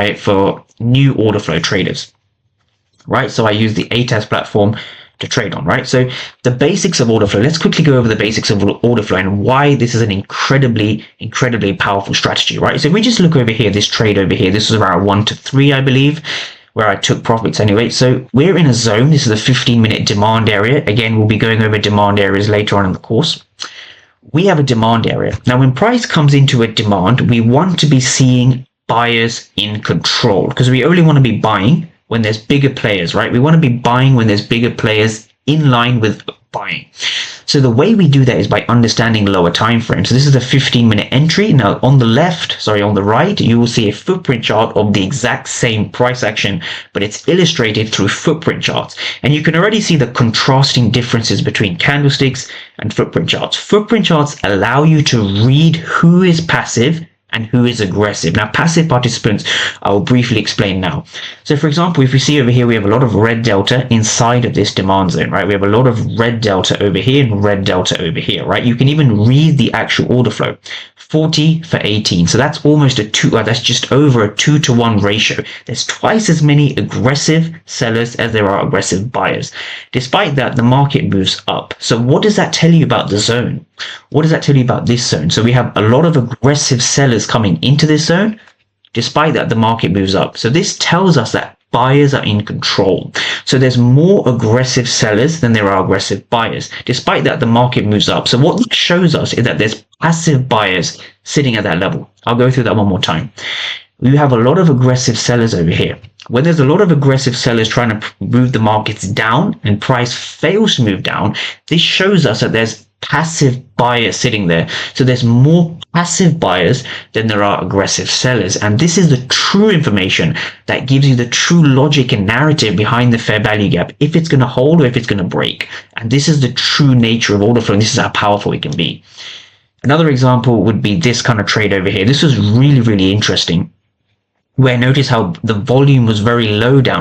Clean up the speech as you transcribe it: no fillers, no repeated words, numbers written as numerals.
it for new order flow traders, right? So I use the ATAS platform to trade on, right? So the basics of order flow, let's quickly go over the basics of order flow and why this is an incredibly powerful strategy, right? So if we just look over here, this trade over here, this was around 1 to 3, I believe, where I took profits anyway. So we're in a zone. This is a 15-minute demand area. Again, we'll be going over demand areas later on in the course. We have a demand area. Now, when price comes into a demand, we want to be seeing buyers in control, because we only want to be buying when there's bigger players, right? We want to be buying when there's bigger players in line with buying. So the way we do that is by understanding lower time frames. So this is a 15-minute entry. Now on the right, you will see a footprint chart of the exact same price action, but it's illustrated through footprint charts. And you can already see the contrasting differences between candlesticks and footprint charts. Footprint charts allow you to read who is passive and who is aggressive. Now, passive participants, I will briefly explain now. So for example, if we see over here, we have a lot of red delta inside of this demand zone, right? We have a lot of red delta over here and red delta over here, right? You can even read the actual order flow. 40 for 18. So that's almost that's just over a 2-to-1 ratio. There's twice as many aggressive sellers as there are aggressive buyers. Despite that, the market moves up. So what does that tell you about the zone? What does that tell you about this zone? So we have a lot of aggressive sellers coming into this zone. Despite that, the market moves up. So this tells us that buyers are in control. So there's more aggressive sellers than there are aggressive buyers. Despite that, the market moves up. So what this shows us is that there's passive buyers sitting at that level. I'll go through that one more time. We have a lot of aggressive sellers over here. When there's a lot of aggressive sellers trying to move the markets down and price fails to move down, this shows us that there's passive buyers sitting there. So there's more passive buyers than there are aggressive sellers. And this is the true information that gives you the true logic and narrative behind the fair value gap, if it's going to hold or if it's going to break. And this is the true nature of order flow. And this is how powerful it can be. Another example would be this kind of trade over here. This was really interesting, where notice how the volume was very low down